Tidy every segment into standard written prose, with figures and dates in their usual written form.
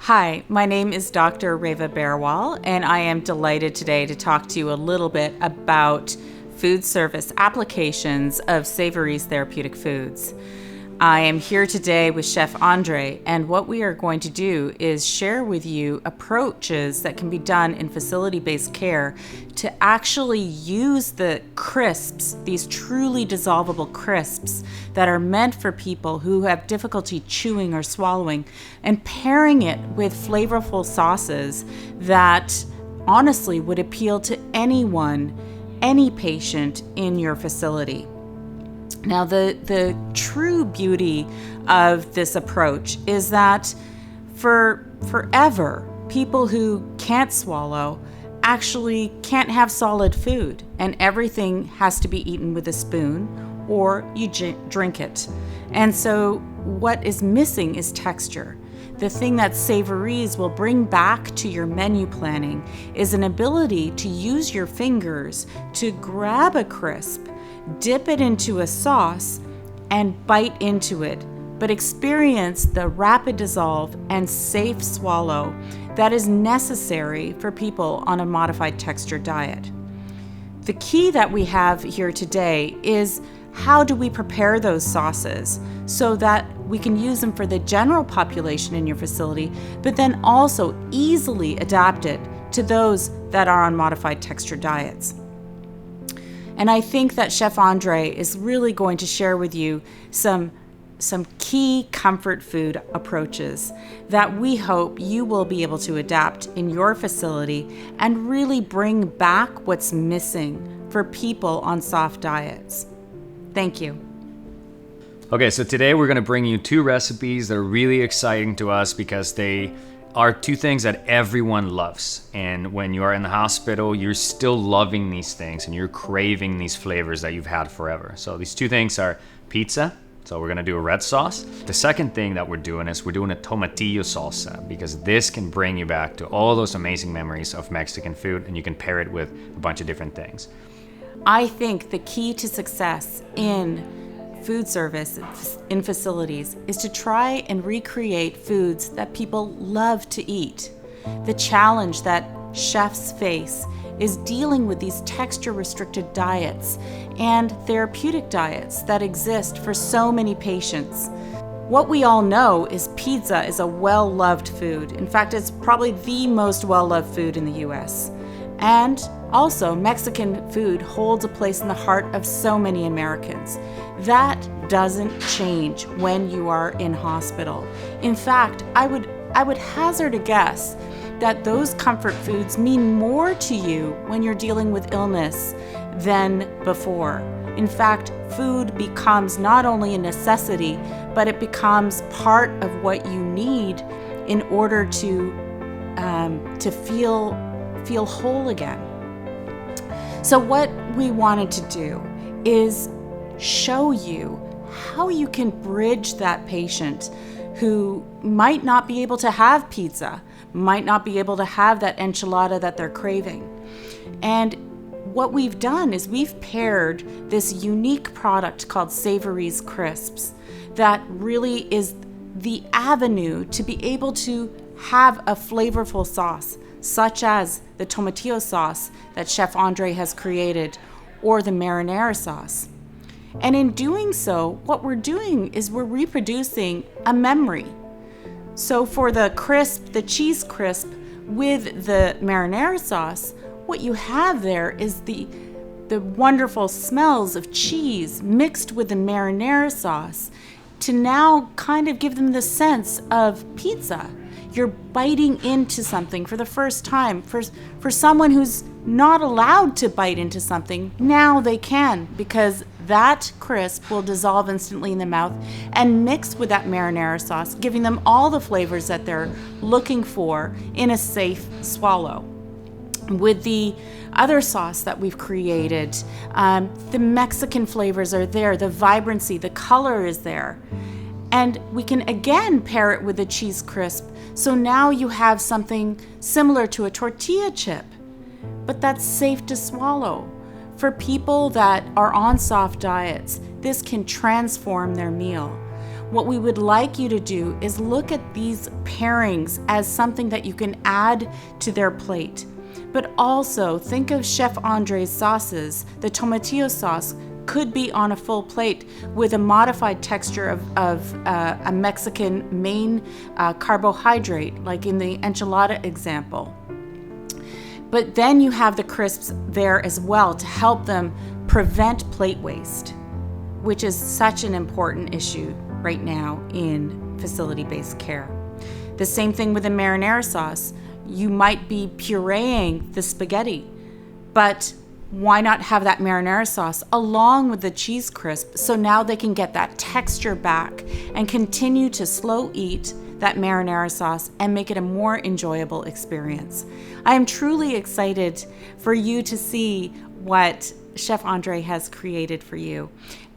Hi, my name is Dr. Rava Berewall, and I am delighted today to talk to you a little bit about food service applications of Savorease therapeutic foods. I am here today with Chef Andre, and what we are going to do is share with you approaches that can be done in facility-based care to actually use the crisps, these truly dissolvable crisps that are meant for people who have difficulty chewing or swallowing, and pairing it with flavorful sauces that honestly would appeal to anyone, any patient in your facility. Now, the true beauty of this approach is that for forever, people who can't swallow actually can't have solid food, and everything has to be eaten with a spoon or you drink it. And so what is missing is texture. The thing that Savorease will bring back to your menu planning is an ability to use your fingers to grab a crisp, dip it into a sauce, and bite into it, but experience the rapid dissolve and safe swallow that is necessary for people on a modified texture diet. The key that we have here today is how do we prepare those sauces so that we can use them for the general population in your facility, but then also easily adapt it to those that are on modified texture diets. And I think that Chef Andre is really going to share with you some key comfort food approaches that we hope you will be able to adapt in your facility and really bring back what's missing for people on soft diets. Thank you. Okay, so today we're gonna bring you two recipes that are really exciting to us because they are two things that everyone loves. And when you are in the hospital, you're still loving these things and you're craving these flavors that you've had forever. So these two things are pizza. So we're gonna do a red sauce. The second thing that we're doing is we're doing a tomatillo salsa because this can bring you back to all those amazing memories of Mexican food, and you can pair it with a bunch of different things. I think the key to success in food service in facilities is to try and recreate foods that people love to eat. The challenge that chefs face is dealing with these texture-restricted diets and therapeutic diets that exist for so many patients. What we all know is pizza is a well-loved food. In fact, it's probably the most well-loved food in the US. And also, Mexican food holds a place in the heart of so many Americans. That doesn't change when you are in hospital. In fact, I would hazard a guess that those comfort foods mean more to you when you're dealing with illness than before. In fact, food becomes not only a necessity, but it becomes part of what you need in order to feel whole again. So what we wanted to do is show you how you can bridge that patient who might not be able to have pizza, might not be able to have that enchilada that they're craving. And what we've done is we've paired this unique product called Savorease Crisps that really is the avenue to be able to have a flavorful sauce, such as the tomatillo sauce that Chef Andre has created, or the marinara sauce. And in doing so, what we're doing is we're reproducing a memory. So for the crisp, the cheese crisp with the marinara sauce, what you have there is the wonderful smells of cheese mixed with the marinara sauce to now kind of give them the sense of pizza. You're biting into something for the first time. For someone who's not allowed to bite into something, now they can, because that crisp will dissolve instantly in the mouth and mix with that marinara sauce, giving them all the flavors that they're looking for in a safe swallow. With the other sauce that we've created, the Mexican flavors are there, the vibrancy, the color is there. And we can again pair it with a cheese crisp. So now you have something similar to a tortilla chip, but that's safe to swallow. For people that are on soft diets, this can transform their meal. what we would like you to do is look at these pairings as something that you can add to their plate. But also think of Chef Andre's sauces. The tomatillo sauce could be on a full plate with a modified texture of a Mexican main carbohydrate, like in the enchilada example. But then you have the crisps there as well to help them prevent plate waste, which is such an important issue right now in facility-based care. The same thing with the marinara sauce. You might be pureeing the spaghetti, but why not have that marinara sauce along with the cheese crisp so now they can get that texture back and continue to slow eat that marinara sauce and make it a more enjoyable experience. I am truly excited for you to see what Chef Andre has created for you.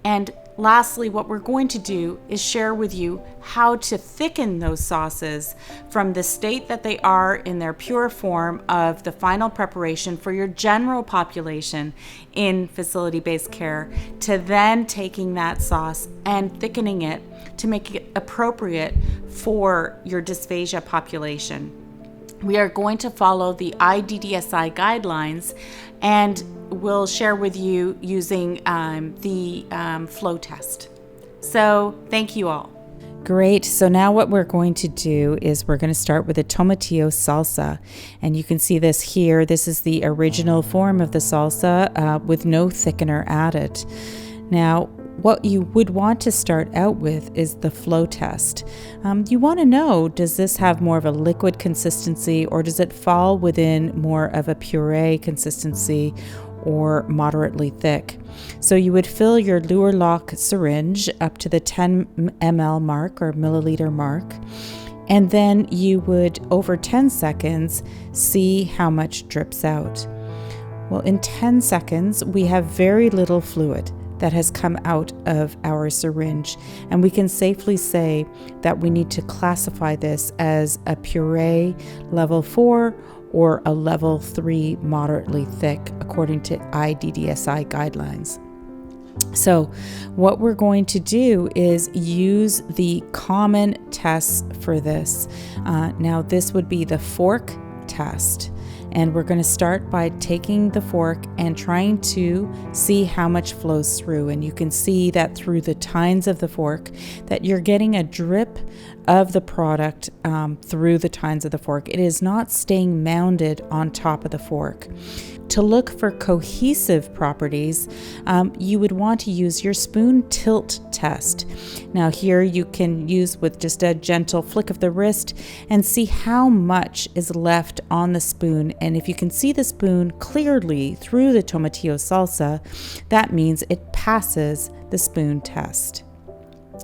And lastly, what we're going to do is share with you how to thicken those sauces from the state that they are in their pure form of the final preparation for your general population in facility-based care to then taking that sauce and thickening it to make it appropriate for your dysphagia population. We are going to follow the IDDSI guidelines, and we'll share with you using the flow test. So thank you all. Great. So now what we're going to do is we're going to start with a tomatillo salsa. And you can see this here. This is the original form of the salsa with no thickener added. Now, what you would want to start out with is the flow test. You want to know, does this have more of a liquid consistency or does it fall within more of a puree consistency or moderately thick? So you would fill your Luer lock syringe up to the 10 ml mark or milliliter mark, and then you would, over 10 seconds, see how much drips out. Well, in 10 seconds, we have very little fluid that has come out of our syringe, and we can safely say that we need to classify this as a puree level 4 or a level 3 moderately thick according to IDDSI guidelines. So what we're going to do is use the common tests for this. Now this would be the fork test. And we're going to start by taking the fork and trying to see how much flows through. And you can see that through the tines of the fork that you're getting a drip of the product through the tines of the fork. It is not staying mounded on top of the fork. To look for cohesive properties, you would want to use your spoon tilt test. Now here you can use with just a gentle flick of the wrist and see how much is left on the spoon. And if you can see the spoon clearly through the tomatillo salsa, that means it passes the spoon test.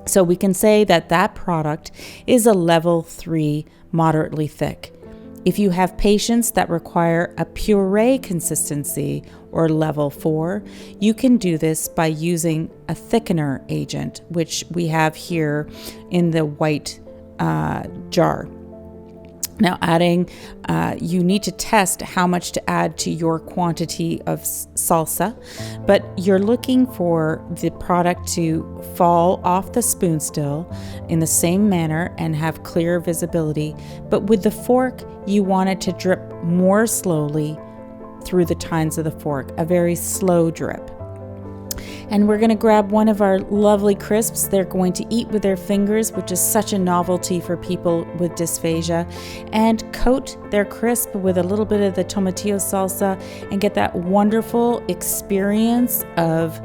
So we can say that that product is a level 3 moderately thick. If you have patients that require a puree consistency or level 4, you can do this by using a thickener agent, which we have here in the white jar. Now you need to test how much to add to your quantity of salsa, but you're looking for the product to fall off the spoon still in the same manner and have clear visibility. But with the fork, you want it to drip more slowly through the tines of the fork, a very slow drip. And we're going to grab one of our lovely crisps they're going to eat with their fingers, which is such a novelty for people with dysphagia, and coat their crisp with a little bit of the tomatillo salsa and get that wonderful experience of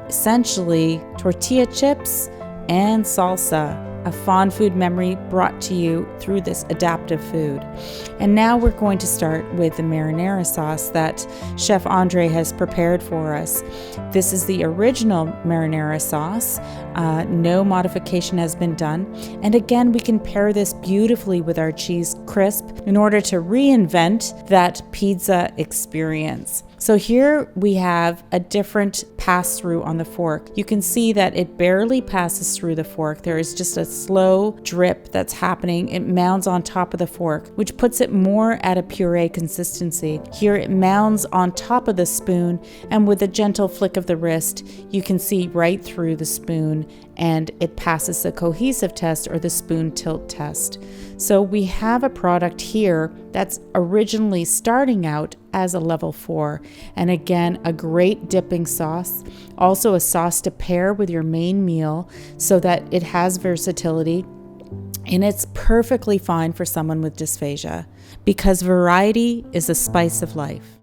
essentially tortilla chips and salsa, a fond food memory brought to you through this adaptive food. And now we're going to start with the marinara sauce that Chef Andre has prepared for us. This is the original marinara sauce. No modification has been done. And again, we can pair this beautifully with our cheese crisp in order to reinvent that pizza experience. So here we have a different pass through on the fork. You can see that it barely passes through the fork. There is just a slow drip that's happening. It mounds on top of the fork, which puts it more at a puree consistency. Here it mounds on top of the spoon, and with a gentle flick of the wrist, you can see right through the spoon, and it passes the cohesive test or the spoon tilt test. So we have a product here that's originally starting out as a level 4. And again, a great dipping sauce, also a sauce to pair with your main meal so that it has versatility. And it's perfectly fine for someone with dysphagia because variety is the spice of life.